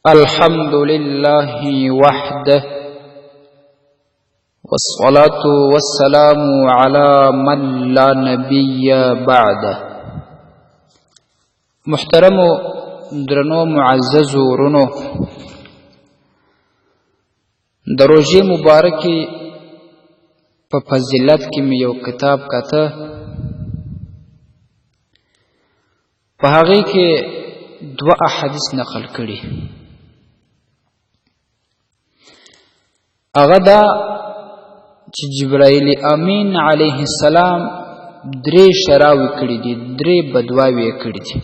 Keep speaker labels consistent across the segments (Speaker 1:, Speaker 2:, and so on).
Speaker 1: الحمد لله وحده والصلاة والسلام على من لا نبي بعده. محترم درنو معزز ورونو، د روژې مبارکې په فضیلت کې مې یو کتاب کاته، په هغې کې 2 احادیث نقل کړي. هغه دا چې جبرائیل امین علیه السلام 3 شراوې کړي دي، 3 بدواوې کړي دي،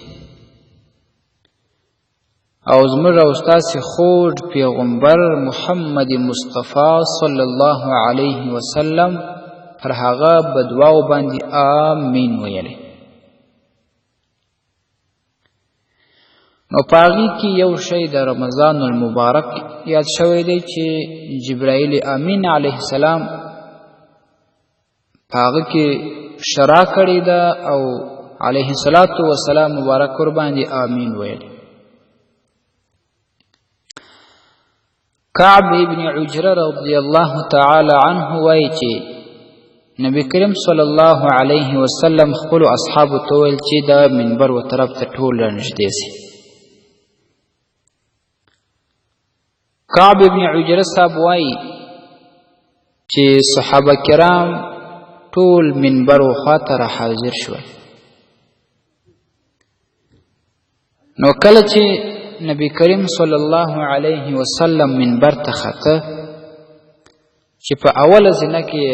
Speaker 1: او زموږ او ستاسې خوږ پیغمبر محمد مصطفی صلی الله علیه وسلم پر هغه بدواو باندې آمین ویلی. نو پاغي کې یو شی د رمضان المبارک یاد شوی دی چې جبرائیل امین علیه السلام پاغي کې شرا کړی ده او علیه الصلاة والسلام مبارک ور باندې آمین ویلی. کعب ابن عجره رضی الله تعالی عنه وایي چې نبی کریم صلی الله علیه وسلم خپل اصحابو ته ویل چې د منبر و طرف ته ټول رانږدې سي. کعب ابن عجره صاحب وایي چې صحابه کرام ټول منبر و خواته را حاضر شول. نو کله چې نبی کریم صلی الله علیه وسلم منبر ته خطه، چې په اوله زینه کې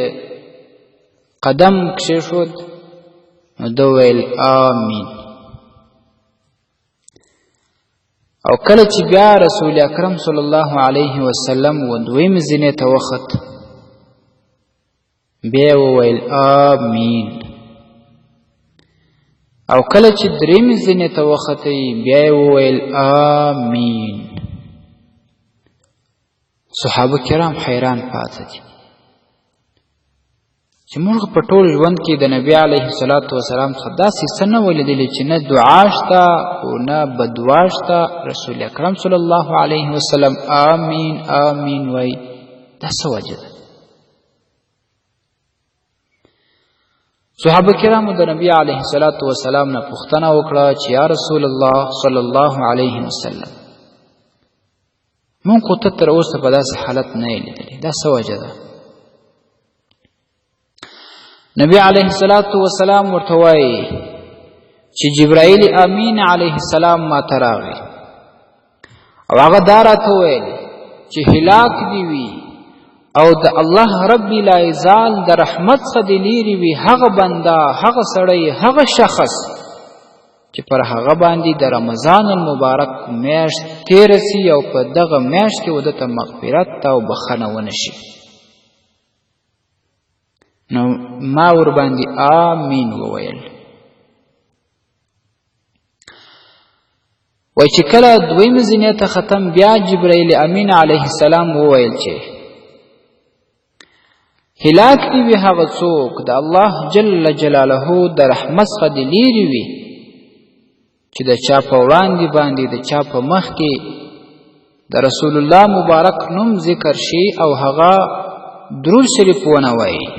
Speaker 1: قدم کښېښود، نو ده ویل آمین. او کله چې بیا رسول اکرم صلی الله علیه وسلم و 2 زینې ته وخت، بیا وویل آمین. او کله چې 3 زینې ته وختی، بیا وویل آمین. صحابه کرام حیران پاتې دي چې موږ په ټول ژوند کې د نبی علیه الصلاة والسلام څخه داسې څه نه ولیدلي چې نه دعا شته او نه بدوا شته. رسول اکرم صلی الله علیه وسلم آمین آمین وایي. دا څه وجه ده؟ صحابه کرامو د نبی علیه الصلاة والسلام نه پوښتنه وکړه چې یا رسول الله صلی الله علیه وسلم، مونږ خو ته تر اوسه په داسې حالت نه یې لیدلی، دا څه وجه ده؟ نبی علیه الصلاة والسلام ورته وایي چې جبرائیل امین علیه السلام ما ته راغی او هغه دا راته ویل چې هلاک دي وي او د الله رب العزال د رحمت څخه د لیرې وي هغه بنده، هغه سړی، هغه شخص چې پر هغه باندې د رمضان المبارک میاشت تېره سي او په دغه میاشت کې ودته مغفرت او بخښنه ونه شي. نو ما ور باندې آمین وویل. وای چې کله 2 زینې ته ختم، بیا جبرائیل امین علیه السلام وویل چې هلاک دی وي هغه څوک د الله جل جلاله د رحمت څخه د لیرې وي چې د چا په وړاندې باندې د چا په مخ کې د رسول الله مبارک نوم ذکر شي او هغه درود شریف ونه وایي.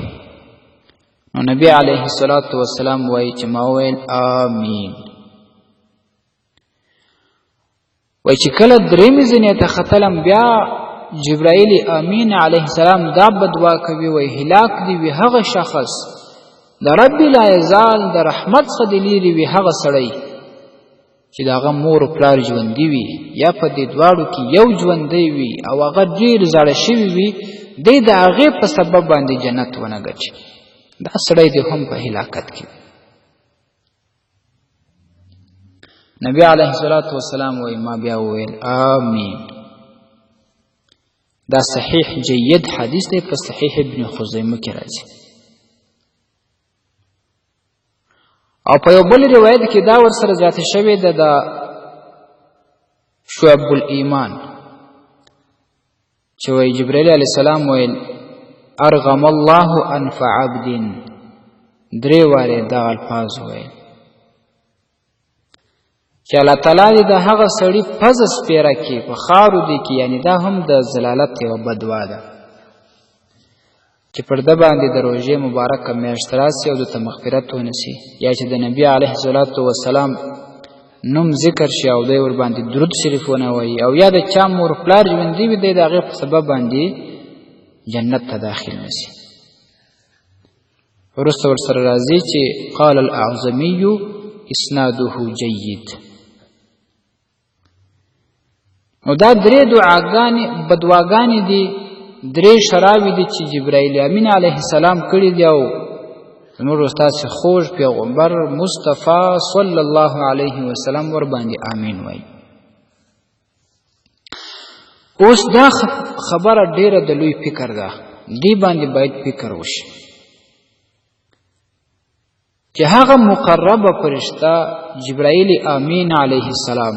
Speaker 1: نو نبی علیه الصلاة والسلام وایي چې ما ویل آمین. وایي چې کله 3 زینې ته ختلم، بیا جبرائیل امین علیه السلام دا بدوا کوي، وی هلاک دی وي هغه شخص د رب العزال د رحمت څخه د لیرې وي هغه سړی چې د هغه مور پلار ژوندي وي یا په دې دواړو کې یو ژوندی وي او هغه ډېر زاړه شوي وي، دی د هغې په سبب باندې جنت ونه ګټي، دا سړی دی هم په هلاکت کې. نبی علیه الصلاة والسلام وی ما بیا وویل آمین. دا صحیح جید حدیث دی، په صحیح ابن خزیمه کې راځي. او په یو بل روایت کې دا ورسره زیاته شوې ده د شعب الایمان چې وایي جبرائیل علیه السلام ویل ارغم الله انف عبد، 3 وارې دا الفاظ ویل چې الله تعالی دې د هغه سړي پزه سپېره کړي په خاورو دې کې، یعنې دا هم د ضلالت یوه بدوا ده چې پر ده باندې د روژې مبارکه میاشت راسي او دته مغفرت ونسي، یا چې د نبي علیه الصلاة والسلام نوم ذکر شي او دی ور باندې درود شریف ونه وایي، او یا د چا مور پلار ژوندي وي دی د هغې په سبب باندې جنت ته داخل نسي. وروسته ورسره راځي چې قال الاعظمي اسناده جید. نو دا درې دعاګانې بدواګانې دي، درې شراوې دي چې جبرائیل امین علیه السلام کړي دي او زموږ استاد خوږ پیغمبر مصطفی صلی الله علیه وسلم ور باندې آمین وایي. اوس دا خبره ډیره د لوی فکر ده، دې باندې باید فکر وشي چې هغه مقربه فرشته جبرائیل امین علیه السلام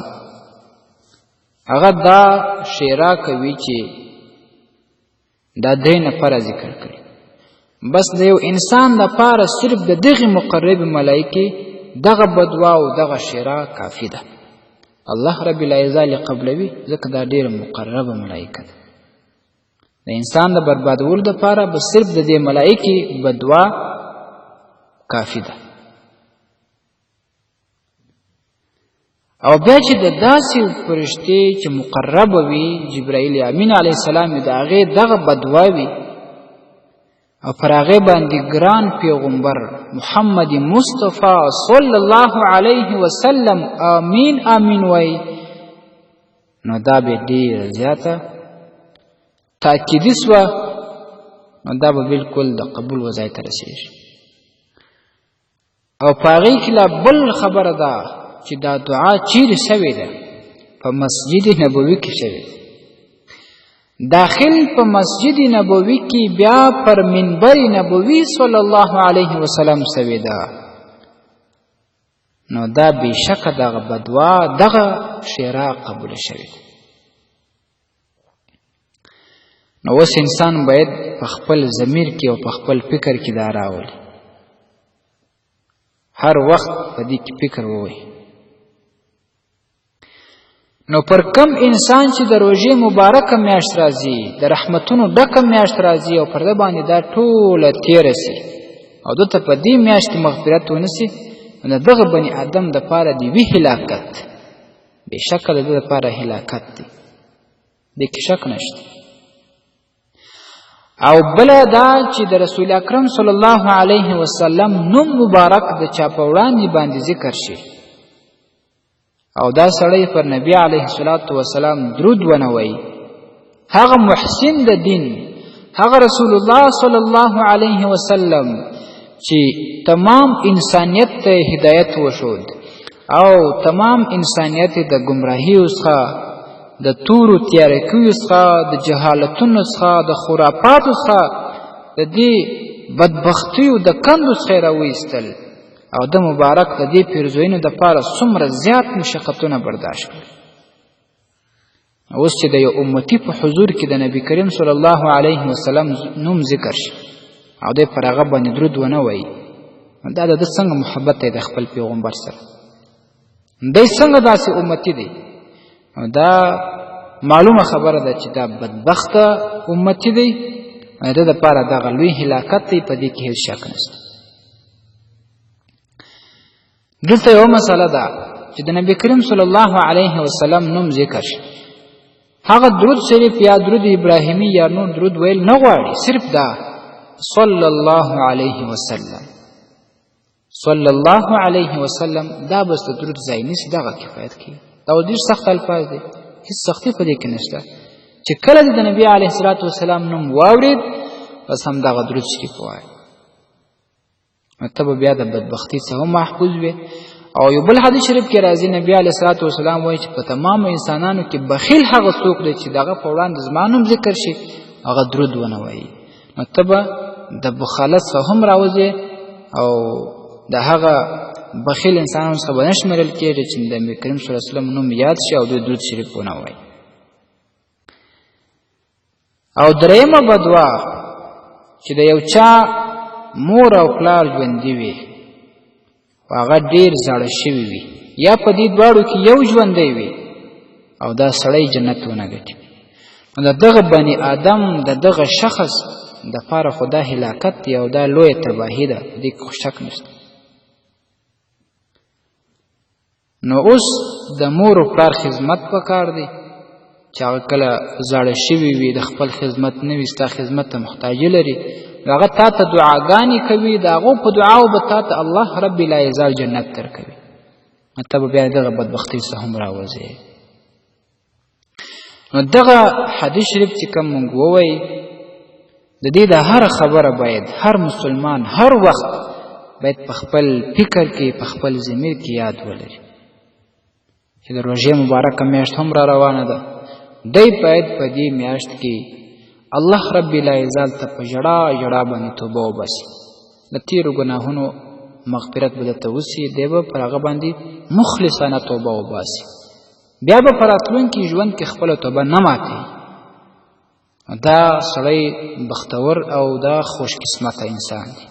Speaker 1: هغه دا شیرا کوي چې دا درې نفره ذکر کړي، بس د یو انسان لپاره صرف د دغه مقرب ملایکې دغه بدوا او دغه شیرا کافی ده. الله رب العزت قبلوي ځکه دا ډیره مقربه ملایکه ده. د انسان د بربادولو لپاره بس صرف د دې ملایکې بدوا کافی ده. او بیا چې د داسې فرشتې چې مقربه وي جبرائیل امین علیه السلام د هغې دغه بدوا وي او پر هغې باندې ګران پیغمبر محمد مصطفی صلی الله علیه وسلم آمین آمین وایي، نو دا به ډېره زیاته تاکیدي سوه، نو دا به بلکل د قبول وځای ته رسېږي. او په هغې کې لا بل خبره ده چې دا دعا چیرې شوې ده؟ په مسجد نبوي کې شوې ده. داخل په مسجد نبوي کې بیا پر منبر نبوي صلی الله علیه وسلم شوې ده، نو دا بېشکه دغه بدوا دغه شیرا قبوله شوې ده. نو اوس انسان باید په خپل ضمیر کې او په خپل فکر کې دا راولي، هر وخت په دې کې فکر ووایي. نو پر کم انسان چې د روژې مبارکه میاشت راځي، د رحمتونو ډکه میاشت راځي او پر ده باندې دا ټوله تیره سي او ده ته په دې میاشت کې مغفرت ونسي، نو دغه بني آدم دپاره د یوې هلاکت، بېشکه د ده دپاره هلاکت دی، دې کې شک نشته. او بله دا چې د رسول اکرم صلی الله علیه وسلم نوم مبارک د چا په وړاندې باندې ذکر شي او دا سړی پر نبی علیه الصلاة والسلام درود ونه وایي، هغه محسن د دین، هغه رسول الله صلی الله علیه وسلم چې تمام انسانیت ته هدایت وښود او تمام انسانیت د ګمراهیو څخه، د تورو تیارکیو څخه، د جهالتونو څخه، د خرافاتو څخه، د دې بدبختیو د کندو څخه یې راویستل او د مبارک د دې پیرزوینو دپاره څومره زیات مشقتونه برداشت کړل. اوس چې د یو امتي په حضور کې د نبی کریم صلی الله علیه وسلم نوم ذکر شي او دی پر هغه باندې درود ونه وایي، دا د ده څنګه محبت دی د خپل پیغمبر سره؟ دی څنګه داسې امتي دی؟ دا معلومه خبره ده چې دا بدبخته امتي دی، د ده دپاره دغه لوی هلاکت دی، په دې کې هېڅ شک نشته. دلته یو مسله ده چې د نبی کریم صلی الله علیه وسلم نوم ذکر شي، هغه درود شریف یا درود ابراهیمی یا نور درود ویل نه غواړي، صرف دا صلی الله علیه وسلم، صلی الله علیه وسلم، دا بس د درود ځای نیسي، دغه کفایت کوي. دا ډېر سخت الفاظ دی، هېڅ سختي په دې کې نشته چې کله د نبي علیه الصلاة والسلام نوم واورېد بس هم دغه درود شریف ووایه، ته به بیا د بدبختۍ څخه هم محفوظ وي. او یو بل حدیث شریف کې راځي، نبی علیه الصلاة والسلام وایي چې په تمامو انسانانو کې بخیل هغه څوک دی چې دغه په وړاندې زما نوم ذکر شي هغه درود ونه وایي، نو ته به د بخالت څخه هم راوځې او د هغه بخیل انسانانو څخه به نه شمېرل کېږي چې د نبي کریم صلی الله علیه وسلم نوم یاد شي او دوی درود شریف ونه وایي. او درېیمه بدوا چې د یو چا مور او پلار ژوندي وي او هغه ډېر زاړه شوي وي یا په دې دواړو کې یو ژوندی وي او دا سړی جنت ونه ګټي. نو د دغه بني آدم د دغه شخص دپاره خو دا هلاکت دی او دا لویه تباهي ده، په دې کې خو شک نشته. نو اوس د مور و پلار خدمت پکار دی چې هغه کله زاړه شوي وي، د خپل خدمت نه وي، ستا خدمت ته محتاجي لري، نو هغه تا ته دعاګانې کوي، د هغو په دعاو به تا ته الله رب لا یزال جنت درکوي، ته به بیا دغه بدبختۍ څخه هم راوځې. نو دغه حدیث شریف چې کوم مونږ ووایي، د دې د هره خبره باید هر مسلمان هر وخت باید په خپل فکر کې، په خپل ضمیر کې یاد ولري چې د روژې مبارکه میاشت هم را روانه ده. دی باید په دې میاشت کې الله رب العزت ته په ژړا ژړا باندې توبه وباسي، د تیرو ګناهونو مغفرت به درته وسي، دی به پر هغه باندې مخلصانه توبه وباسي، بیا به په راتلونکي ژوند کې خپله توبه نه ماتوي. دا سړی بختور او دا خوش قسمته انسان دی.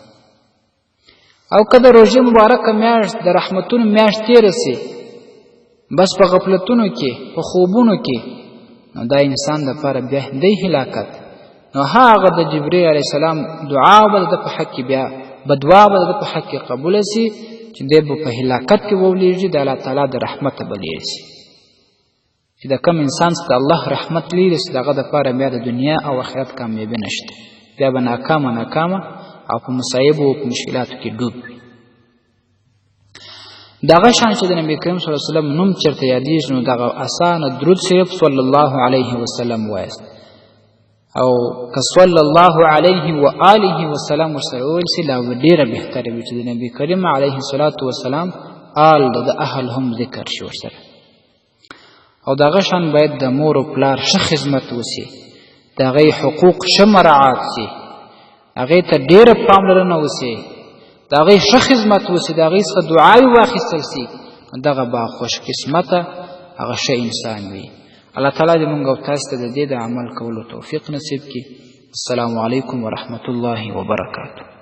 Speaker 1: او که د روژې مبارکه میاشت د رحمتونو میاشت تېره سي، بس په غفلتونو کې، په خوبونو کې، نو دا انسان دپاره بیا دی هلاکت. نو هغه د جبرئیل علیه السلام دعا به د په حق کې بیا بدوا به د په حق کې قبوله سي چې دی به په هلاکت کې وولېږي، د الله تعالی د رحمته به لرې سي. چې د کم انسان څخه الله رحمت لري چې دغه دپاره بیا د دنیا او آخرت کامیابي نشته، بیا به ناکامه او په مصایبو او په مشکلاتو کې ډوب وي. دغه شان چې د نبی کریم صلی الله علیه وسلم نوم چېرته یادېږي، نو دغه اسانه درود شریف صلی الله علیه وسلم وایست، او که صلی الله علیه و آله وسلم ورسره وویل سي، لا ډېره بهتره وي چې د نبي کریم علیه الصلاة وسلام آل د اهل هم ذکر شي ورسره. او دغه شان باید د مور و پلار ښه خدمت وسي، د هغې حقوق ښه مراعات سي، هغې ته ډېره پاملرنه وسي، د هغې ښه خدمت وسي، د هغې څخه دعاوې واخیستل سي، دغه به خوش قسمته هغه ښه انسان وي. الله تعالی دې مونږ او تاسو ته د دې د عمل کولو توفیق نصیب کړي. السلام علیکم ورحمة الله وبرکاته.